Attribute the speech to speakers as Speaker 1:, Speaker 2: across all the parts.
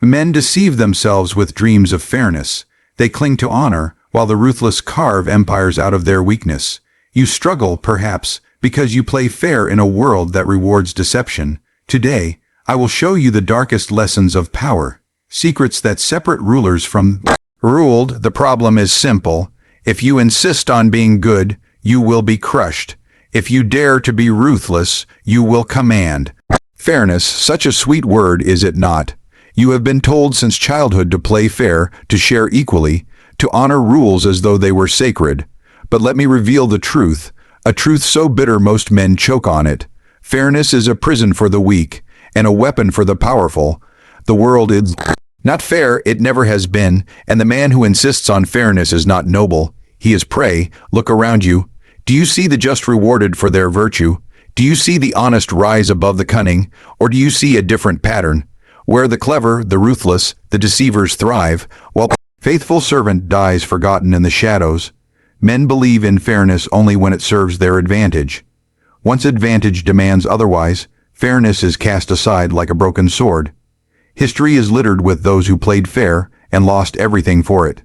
Speaker 1: Men deceive themselves with dreams of fairness. They cling to honor, while the ruthless carve empires out of their weakness. You struggle, perhaps, because you play fair in a world that rewards deception. Today, I will show you the darkest lessons of power, secrets that separate rulers from ruled. The problem is simple. If you insist on being good, you will be crushed. If you dare to be ruthless, you will command. Fairness, such a sweet word, is it not? You have been told since childhood to play fair, to share equally, to honor rules as though they were sacred. But let me reveal the truth, a truth so bitter most men choke on it. Fairness is a prison for the weak, and a weapon for the powerful. The world is not fair, it never has been, and the man who insists on fairness is not noble. He is prey. Look around you. Do you see the just rewarded for their virtue? Do you see the honest rise above the cunning, or do you see a different pattern, where the clever, the ruthless, the deceivers thrive, while faithful servant dies forgotten in the shadows? Men believe in fairness only when it serves their advantage. Once advantage demands otherwise, fairness is cast aside like a broken sword. History is littered with those who played fair and lost everything for it.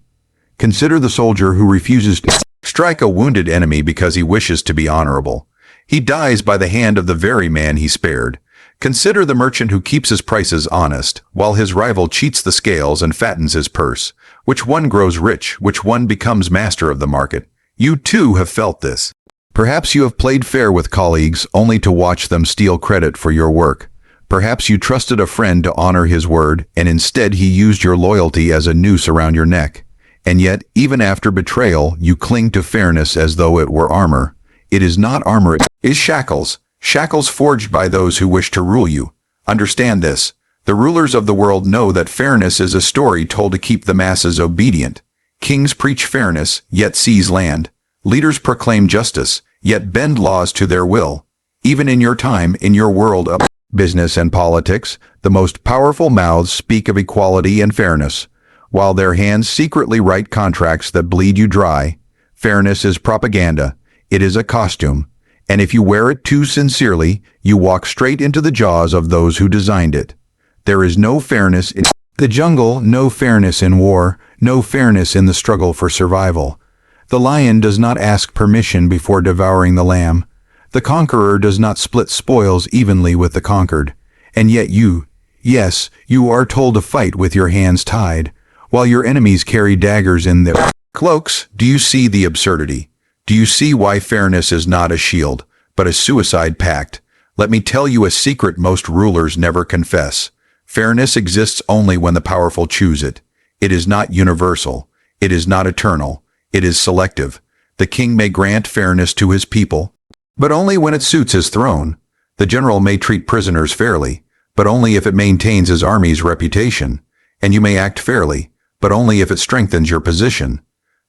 Speaker 1: Consider the soldier who refuses to strike a wounded enemy because he wishes to be honorable. He dies by the hand of the very man he spared. Consider the merchant who keeps his prices honest, while his rival cheats the scales and fattens his purse. Which one grows rich? Which one becomes master of the market? You too have felt this. Perhaps you have played fair with colleagues only to watch them steal credit for your work. Perhaps you trusted a friend to honor his word, and instead he used your loyalty as a noose around your neck. And yet, even after betrayal, you cling to fairness as though it were armor. It is not armor, it is shackles. Shackles forged by those who wish to rule you. Understand this. The rulers of the world know that fairness is a story told to keep the masses obedient. Kings preach fairness, yet seize land. Leaders proclaim justice, yet bend laws to their will. Even in your time, in your world of business and politics, the most powerful mouths speak of equality and fairness, while their hands secretly write contracts that bleed you dry. Fairness is propaganda. It is a costume. And if you wear it too sincerely, you walk straight into the jaws of those who designed it. There is no fairness in the jungle, no fairness in war, no fairness in the struggle for survival. The lion does not ask permission before devouring the lamb. The conqueror does not split spoils evenly with the conquered. And yet yes, you are told to fight with your hands tied, while your enemies carry daggers in their cloaks. Do you see the absurdity? Do you see why fairness is not a shield, but a suicide pact? Let me tell you a secret most rulers never confess. Fairness exists only when the powerful choose it. It is not universal. It is not eternal. It is selective. The king may grant fairness to his people, but only when it suits his throne. The general may treat prisoners fairly, but only if it maintains his army's reputation. And you may act fairly, but only if it strengthens your position.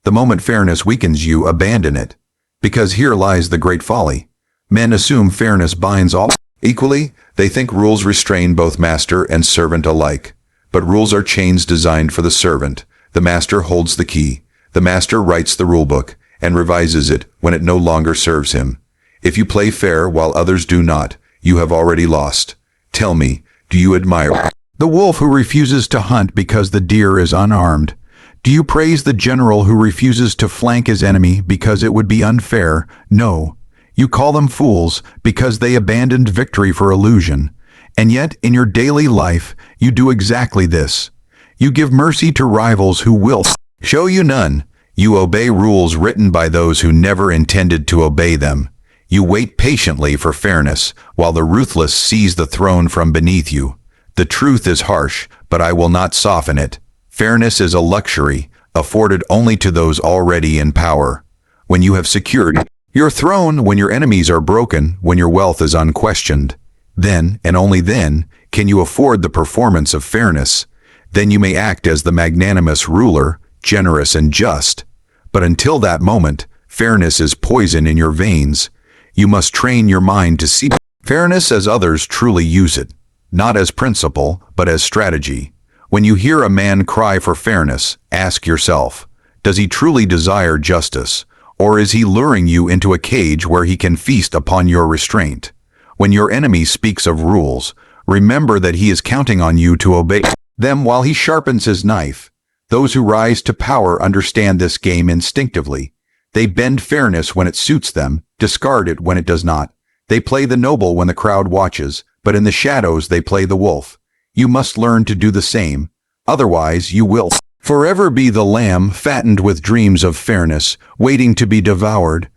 Speaker 1: The moment fairness weakens you, abandon it. Because here lies the great folly. Men assume fairness binds all equally. They think rules restrain both master and servant alike. But rules are chains designed for the servant. The master holds the key. The master writes the rulebook and revises it when it no longer serves him. If you play fair while others do not, you have already lost. Tell me, do you admire the wolf who refuses to hunt because the deer is unarmed? Do you praise the general who refuses to flank his enemy because it would be unfair? No. You call them fools because they abandoned victory for illusion. And yet, in your daily life, you do exactly this. You give mercy to rivals who will show you none. You obey rules written by those who never intended to obey them. You wait patiently for fairness, while the ruthless seize the throne from beneath you. The truth is harsh, but I will not soften it. Fairness is a luxury, afforded only to those already in power. When you have secured your throne, when your enemies are broken, when your wealth is unquestioned, then, and only then, can you afford the performance of fairness. Then you may act as the magnanimous ruler, generous and just. But until that moment, fairness is poison in your veins. You must train your mind to see fairness as others truly use it, not as principle, but as strategy. When you hear a man cry for fairness, ask yourself, does he truly desire justice, or is he luring you into a cage where he can feast upon your restraint? When your enemy speaks of rules, remember that he is counting on you to obey. them while he sharpens his knife. Those who rise to power understand this game instinctively. They bend fairness when it suits them, discard it when it does not. They play the noble when the crowd watches, but in the shadows they play the wolf. You must learn to do the same, otherwise you will forever be the lamb fattened with dreams of fairness, waiting to be devoured.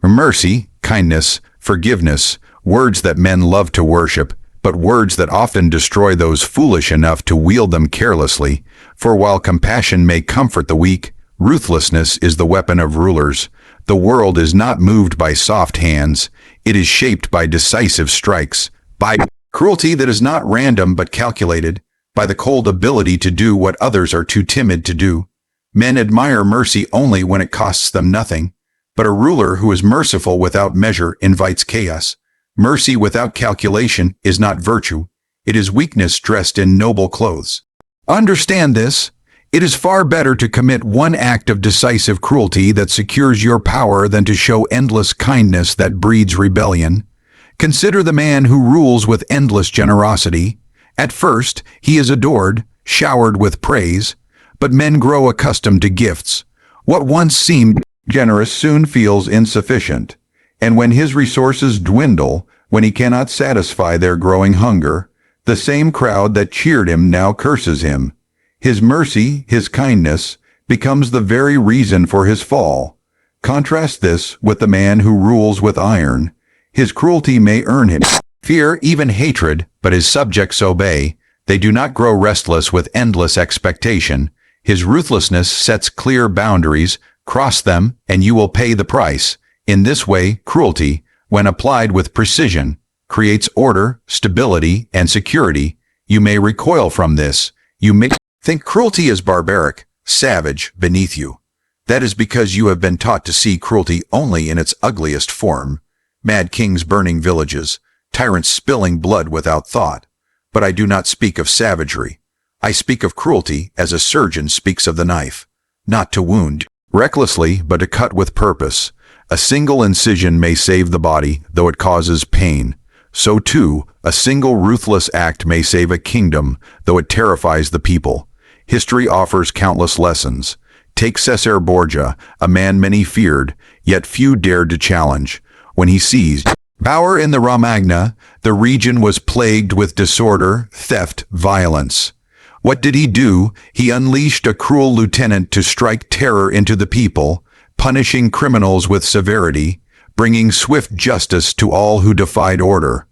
Speaker 1: Mercy, kindness, forgiveness, words that men love to worship, but words that often destroy those foolish enough to wield them carelessly. For while compassion may comfort the weak, ruthlessness is the weapon of rulers. The world is not moved by soft hands. It is shaped by decisive strikes, by cruelty that is not random but calculated, by the cold ability to do what others are too timid to do. Men admire mercy only when it costs them nothing, but a ruler who is merciful without measure invites chaos. Mercy without calculation is not virtue. It is weakness dressed in noble clothes. Understand this. It is far better to commit one act of decisive cruelty that secures your power than to show endless kindness that breeds rebellion. Consider the man who rules with endless generosity. At first, he is adored, showered with praise, but men grow accustomed to gifts. What once seemed generous soon feels insufficient, and when his resources dwindle, when he cannot satisfy their growing hunger, the same crowd that cheered him now curses him. His mercy, his kindness, becomes the very reason for his fall. Contrast this with the man who rules with iron. His cruelty may earn him fear, even hatred, but his subjects obey. They do not grow restless with endless expectation. His ruthlessness sets clear boundaries. Cross them, and you will pay the price. In this way, cruelty, when applied with precision, creates order, stability, and security. You may recoil from this. You may think cruelty is barbaric, savage, beneath you. That is because you have been taught to see cruelty only in its ugliest form. Mad kings burning villages, tyrants spilling blood without thought. But I do not speak of savagery. I speak of cruelty as a surgeon speaks of the knife, not to wound recklessly, but to cut with purpose. A single incision may save the body, though it causes pain. So too, a single ruthless act may save a kingdom, though it terrifies the people. History offers countless lessons. Take Caesar Borgia, a man many feared, yet few dared to challenge. When he seized power in the Romagna, the region was plagued with disorder, theft, violence. What did he do? He unleashed a cruel lieutenant to strike terror into the people, punishing criminals with severity, bringing swift justice to all who defied order.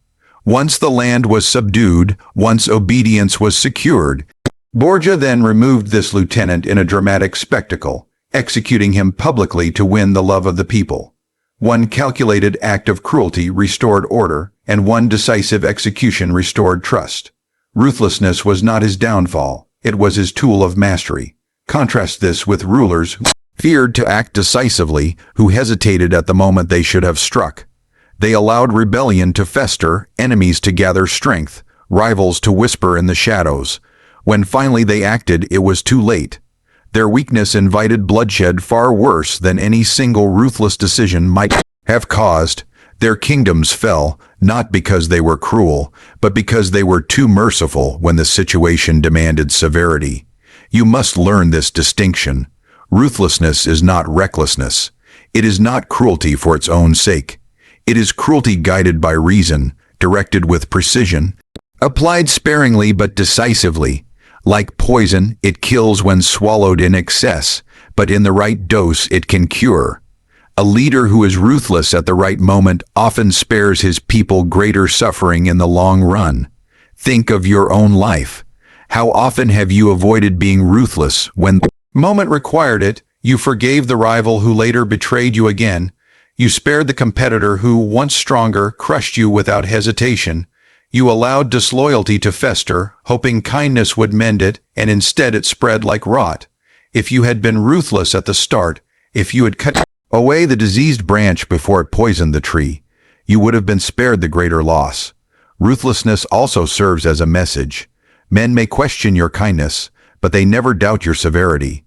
Speaker 1: Once the land was subdued, once obedience was secured, Borgia then removed this lieutenant in a dramatic spectacle, executing him publicly to win the love of the people. One calculated act of cruelty restored order, and one decisive execution restored trust. Ruthlessness was not his downfall, it was his tool of mastery. Contrast this with rulers who feared to act decisively, who hesitated at the moment they should have struck. They allowed rebellion to fester, enemies to gather strength, rivals to whisper in the shadows. When finally they acted, it was too late. Their weakness invited bloodshed far worse than any single ruthless decision might have caused. Their kingdoms fell, not because they were cruel, but because they were too merciful when the situation demanded severity. You must learn this distinction. Ruthlessness is not recklessness. It is not cruelty for its own sake. It is cruelty guided by reason, directed with precision, applied sparingly but decisively. Like poison, it kills when swallowed in excess, but in the right dose it can cure. A leader who is ruthless at the right moment often spares his people greater suffering in the long run. Think of your own life. How often have you avoided being ruthless when the moment required it? You forgave the rival who later betrayed you again. You spared the competitor who, once stronger, crushed you without hesitation. You allowed disloyalty to fester, hoping kindness would mend it, and instead it spread like rot. If you had been ruthless at the start, if you had cut away the diseased branch before it poisoned the tree, you would have been spared the greater loss. Ruthlessness also serves as a message. Men may question your kindness, but they never doubt your severity.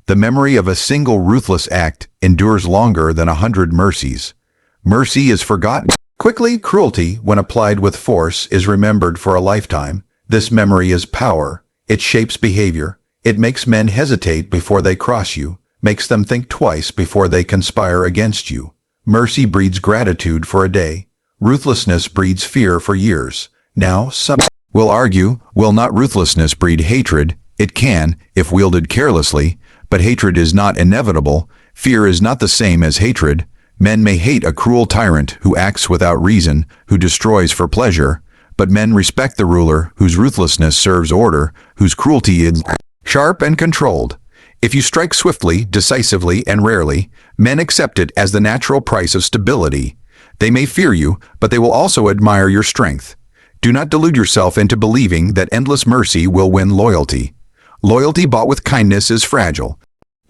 Speaker 1: The memory of a single ruthless act endures longer than 100 mercies. Mercy is forgotten quickly. Cruelty, when applied with force, is remembered for a lifetime. This memory is power. It shapes behavior. It makes men hesitate before they cross you, makes them think twice before they conspire against you. Mercy breeds gratitude for a day. Ruthlessness breeds fear for years. Now, some will argue, will not ruthlessness breed hatred? It can, if wielded carelessly, but hatred is not inevitable. Fear is not the same as hatred. Men may hate a cruel tyrant who acts without reason, who destroys for pleasure, but men respect the ruler whose ruthlessness serves order, whose cruelty is sharp and controlled. If you strike swiftly, decisively, and rarely, men accept it as the natural price of stability. They may fear you, but they will also admire your strength. Do not delude yourself into believing that endless mercy will win loyalty. Loyalty bought with kindness is fragile,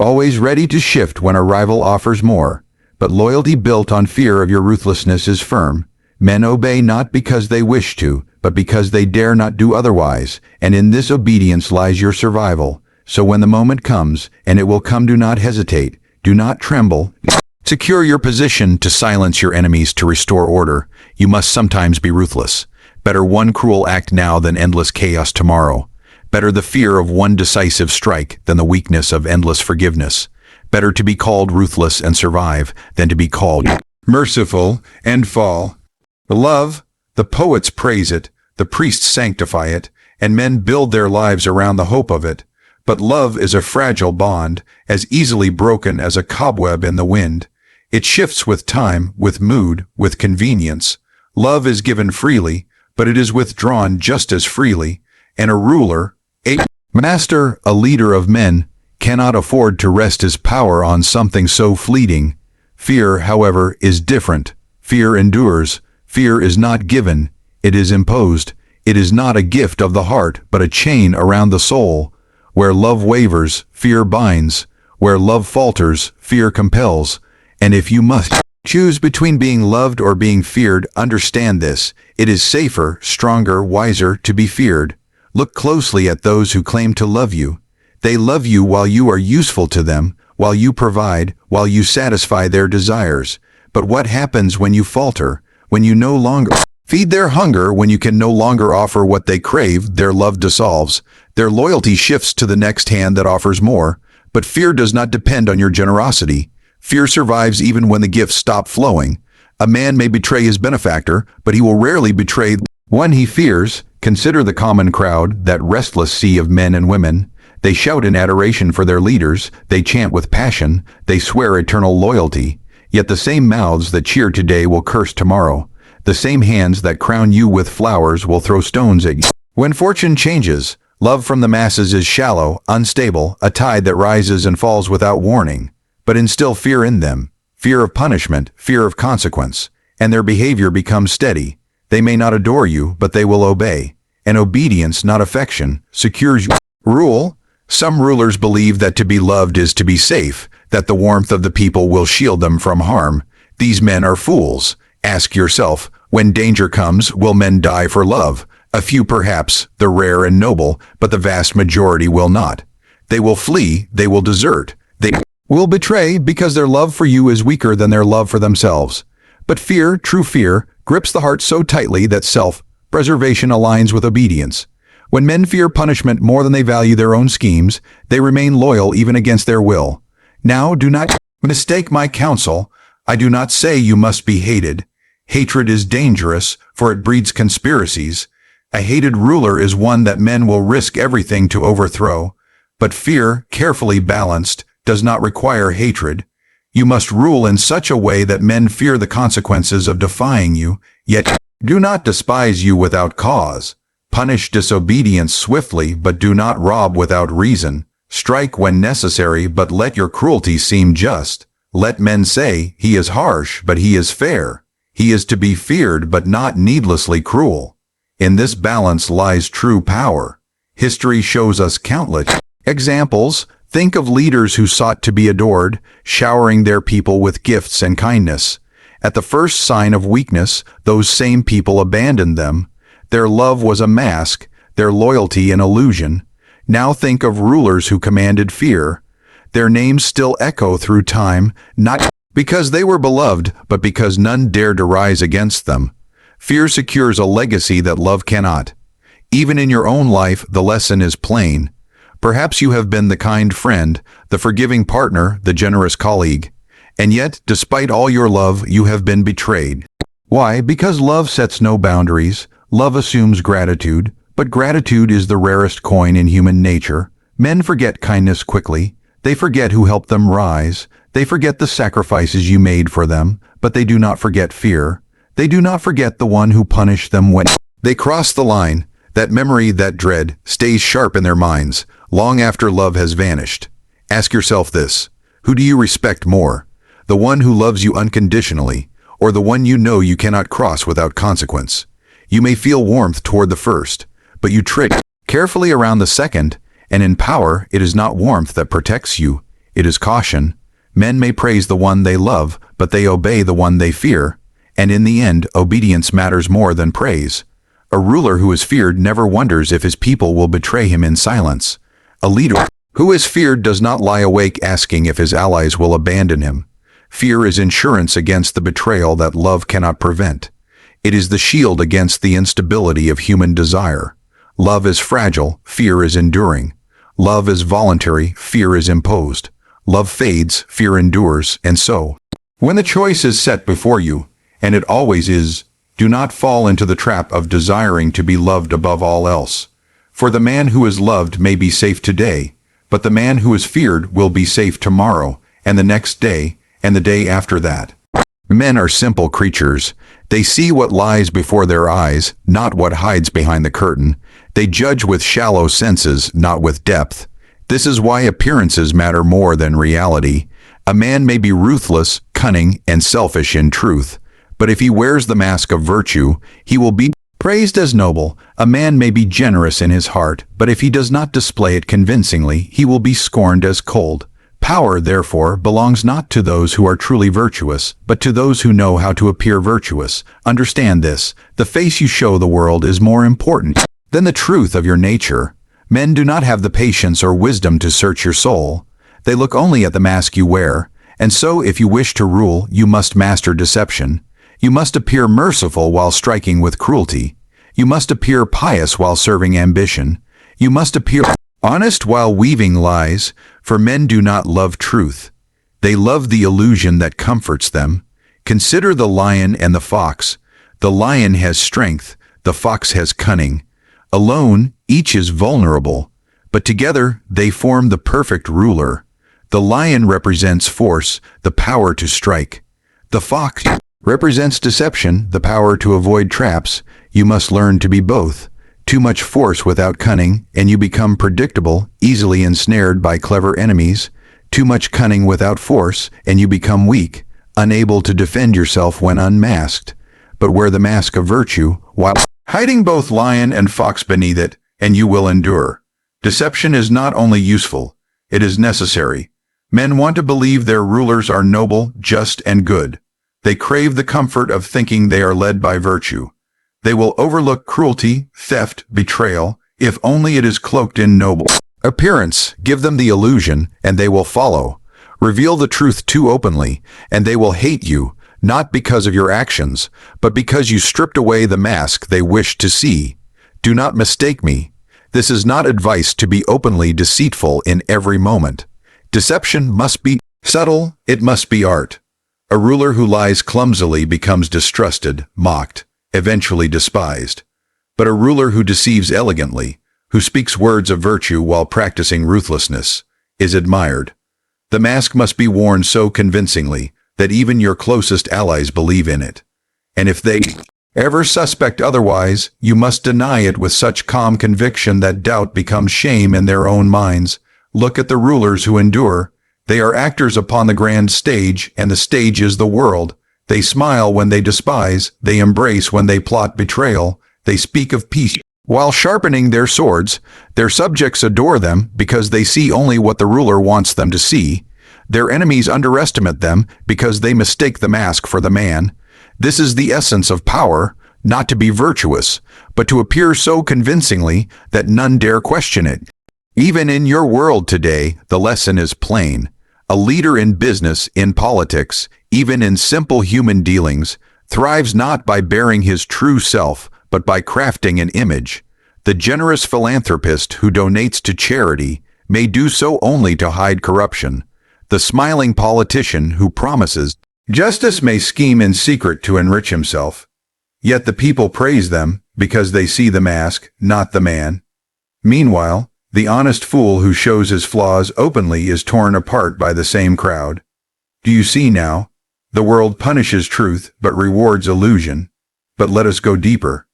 Speaker 1: always ready to shift when a rival offers more. But loyalty built on fear of your ruthlessness is firm. Men obey not because they wish to, but because they dare not do otherwise, and in this obedience lies your survival. So when the moment comes, and it will come, do not hesitate, do not tremble. Secure your position to silence your enemies, to restore order. You must sometimes be ruthless. Better one cruel act now than endless chaos tomorrow. Better the fear of one decisive strike than the weakness of endless forgiveness. Better to be called ruthless and survive than to be called merciful and fall. Love, the poets praise it, the priests sanctify it, and men build their lives around the hope of it. But love is a fragile bond, as easily broken as a cobweb in the wind. It shifts with time, with mood, with convenience. Love is given freely, but it is withdrawn just as freely. And a ruler, a master, a leader of men, cannot afford to rest his power on something so fleeting. Fear, however, is different. Fear endures. Fear is not given. It is imposed. It is not a gift of the heart, but a chain around the soul. Where love wavers, fear binds. Where love falters, fear compels. And if you must choose between being loved or being feared, understand this. It is safer, stronger, wiser to be feared. Look closely at those who claim to love you. They love you while you are useful to them, while you provide, while you satisfy their desires. But what happens when you falter, when you no longer feed their hunger, when you can no longer offer what they crave? Their love dissolves. Their loyalty shifts to the next hand that offers more. But fear does not depend on your generosity. Fear survives even when the gifts stop flowing. A man may betray his benefactor, but he will rarely betray one he fears. Consider the common crowd, that restless sea of men and women. They shout in adoration for their leaders, they chant with passion, they swear eternal loyalty. Yet the same mouths that cheer today will curse tomorrow. The same hands that crown you with flowers will throw stones at you. When fortune changes, love from the masses is shallow, unstable, a tide that rises and falls without warning. But instill fear in them, fear of punishment, fear of consequence, and their behavior becomes steady. They may not adore you, but they will obey. And obedience, not affection, secures you. Rule. Some rulers believe that to be loved is to be safe, that the warmth of the people will shield them from harm. These men are fools. Ask yourself, when danger comes, will men die for love? A few perhaps, the rare and noble, but the vast majority will not. They will flee, they will desert, they will betray because their love for you is weaker than their love for themselves. But fear, true fear, grips the heart so tightly that self-preservation aligns with obedience. When men fear punishment more than they value their own schemes, they remain loyal even against their will. Now do not mistake my counsel. I do not say you must be hated. Hatred is dangerous, for it breeds conspiracies. A hated ruler is one that men will risk everything to overthrow. But fear, carefully balanced, does not require hatred. You must rule in such a way that men fear the consequences of defying you, yet do not despise you without cause. Punish disobedience swiftly, but do not rob without reason. Strike when necessary, but let your cruelty seem just. Let men say, he is harsh, but he is fair. He is to be feared, but not needlessly cruel. In this balance lies true power. History shows us countless examples. Think of leaders who sought to be adored, showering their people with gifts and kindness. At the first sign of weakness, those same people abandoned them. Their love was a mask, their loyalty an illusion. Now think of rulers who commanded fear. Their names still echo through time, not because they were beloved, but because none dared to rise against them. Fear secures a legacy that love cannot. Even in your own life, the lesson is plain. Perhaps you have been the kind friend, the forgiving partner, the generous colleague. And yet, despite all your love, you have been betrayed. Why? Because love sets no boundaries. Love assumes gratitude, but gratitude is the rarest coin in human nature. Men forget kindness quickly. They forget who helped them rise. They forget the sacrifices you made for them, but they do not forget fear. They do not forget the one who punished them when they cross the line. That memory, that dread, stays sharp in their minds, long after love has vanished. Ask yourself this: who do you respect more? The one who loves you unconditionally, or the one you know you cannot cross without consequence? You may feel warmth toward the first, but you tread carefully around the second, and in power it is not warmth that protects you, it is caution. Men may praise the one they love, but they obey the one they fear, and in the end, obedience matters more than praise. A ruler who is feared never wonders if his people will betray him in silence. A leader who is feared does not lie awake asking if his allies will abandon him. Fear is insurance against the betrayal that love cannot prevent. It is the shield against the instability of human desire. Love is fragile, fear is enduring. Love is voluntary, fear is imposed. Love fades, fear endures, and so, when the choice is set before you, and it always is, do not fall into the trap of desiring to be loved above all else. For the man who is loved may be safe today, but the man who is feared will be safe tomorrow, and the next day, and the day after that. Men are simple creatures. They see what lies before their eyes, not what hides behind the curtain. They judge with shallow senses, not with depth. This is why appearances matter more than reality. A man may be ruthless, cunning, and selfish in truth, but if he wears the mask of virtue, he will be praised as noble. A man may be generous in his heart, but if he does not display it convincingly, he will be scorned as cold. Power, therefore, belongs not to those who are truly virtuous, but to those who know how to appear virtuous. Understand this: the face you show the world is more important than the truth of your nature. Men do not have the patience or wisdom to search your soul. They look only at the mask you wear, and so if you wish to rule, you must master deception. You must appear merciful while striking with cruelty. You must appear pious while serving ambition. You must appear honest while weaving lies, for men do not love truth. They love the illusion that comforts them. Consider the lion and the fox. The lion has strength, the fox has cunning. Alone, each is vulnerable, but together they form the perfect ruler. The lion represents force, the power to strike. The fox represents deception, the power to avoid traps. You must learn to be both. Too much force without cunning, and you become predictable, easily ensnared by clever enemies. Too much cunning without force, and you become weak, unable to defend yourself when unmasked. But wear the mask of virtue, while hiding both lion and fox beneath it, and you will endure. Deception is not only useful, it is necessary. Men want to believe their rulers are noble, just, and good. They crave the comfort of thinking they are led by virtue. They will overlook cruelty, theft, betrayal, if only it is cloaked in noble appearance. Give them the illusion, and they will follow. Reveal the truth too openly, and they will hate you, not because of your actions, but because you stripped away the mask they wished to see. Do not mistake me. This is not advice to be openly deceitful in every moment. Deception must be subtle, it must be art. A ruler who lies clumsily becomes distrusted, mocked, eventually despised. But a ruler who deceives elegantly, who speaks words of virtue while practicing ruthlessness, is admired. The mask must be worn so convincingly that even your closest allies believe in it. And if they ever suspect otherwise, you must deny it with such calm conviction that doubt becomes shame in their own minds. Look at the rulers who endure. They are actors upon the grand stage, and the stage is the world. They smile when they despise, they embrace when they plot betrayal, they speak of peace while sharpening their swords. Their subjects adore them because they see only what the ruler wants them to see. Their enemies underestimate them because they mistake the mask for the man. This is the essence of power, not to be virtuous, but to appear so convincingly that none dare question it. Even in your world today, the lesson is plain. A leader in business, in politics, even in simple human dealings, thrives not by bearing his true self, but by crafting an image. The generous philanthropist who donates to charity may do so only to hide corruption. The smiling politician who promises justice may scheme in secret to enrich himself. Yet the people praise them because they see the mask, not the man. Meanwhile, the honest fool who shows his flaws openly is torn apart by the same crowd. Do you see now? The world punishes truth but rewards illusion. But let us go deeper.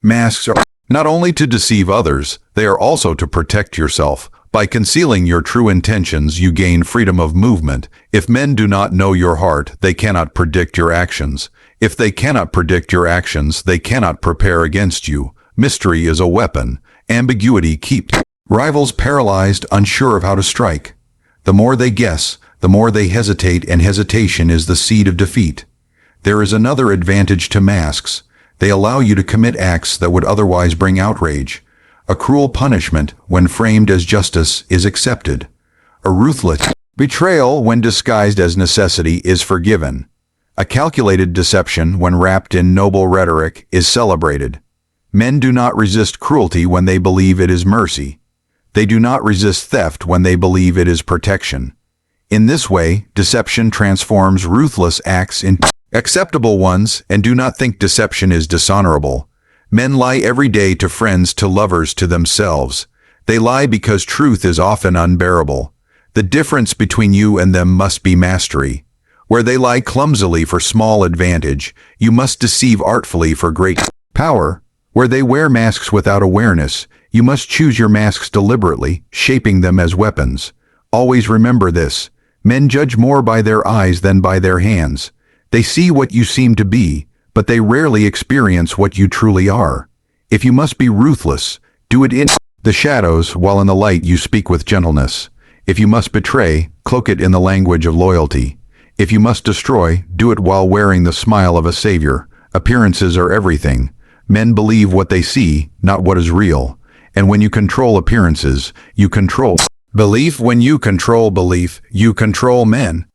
Speaker 1: Masks are not only to deceive others, they are also to protect yourself. By concealing your true intentions, you gain freedom of movement. If men do not know your heart, they cannot predict your actions. If they cannot predict your actions, they cannot prepare against you. Mystery is a weapon. Ambiguity keeps rivals paralyzed, unsure of how to strike. The more they guess, the more they hesitate, and hesitation is the seed of defeat. There is another advantage to masks. They allow you to commit acts that would otherwise bring outrage. A cruel punishment, when framed as justice, is accepted. A ruthless betrayal, when disguised as necessity, is forgiven. A calculated deception, when wrapped in noble rhetoric, is celebrated. Men do not resist cruelty when they believe it is mercy. They do not resist theft when they believe it is protection. In this way, deception transforms ruthless acts into acceptable ones, and do not think deception is dishonorable. Men lie every day to friends, to lovers, to themselves. They lie because truth is often unbearable. The difference between you and them must be mastery. Where they lie clumsily for small advantage, you must deceive artfully for great power. Where they wear masks without awareness, you must choose your masks deliberately, shaping them as weapons. Always remember this. Men judge more by their eyes than by their hands. They see what you seem to be, but they rarely experience what you truly are. If you must be ruthless, do it in the shadows, while in the light you speak with gentleness. If you must betray, cloak it in the language of loyalty. If you must destroy, do it while wearing the smile of a savior. Appearances are everything. Men believe what they see, not what is real. And when you control appearances, you control belief. When you control belief, you control men.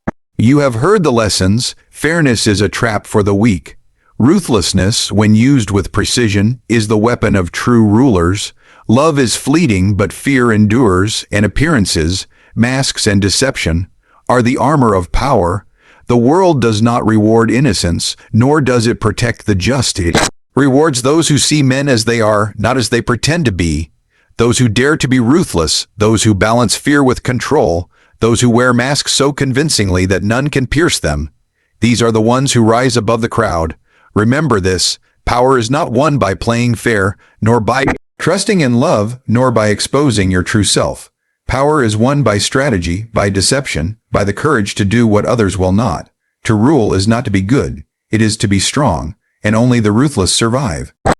Speaker 1: You have heard the lessons. Fairness is a trap for the weak. Ruthlessness, when used with precision, is the weapon of true rulers. Love is fleeting, but fear endures, and appearances, masks and deception, are the armor of power. The world does not reward innocence, nor does it protect the just. It rewards those who see men as they are, not as they pretend to be. Those who dare to be ruthless, those who balance fear with control, those who wear masks so convincingly that none can pierce them. These are the ones who rise above the crowd. Remember this, power is not won by playing fair, nor by trusting in love, nor by exposing your true self. Power is won by strategy, by deception, by the courage to do what others will not. To rule is not to be good, it is to be strong, and only the ruthless survive.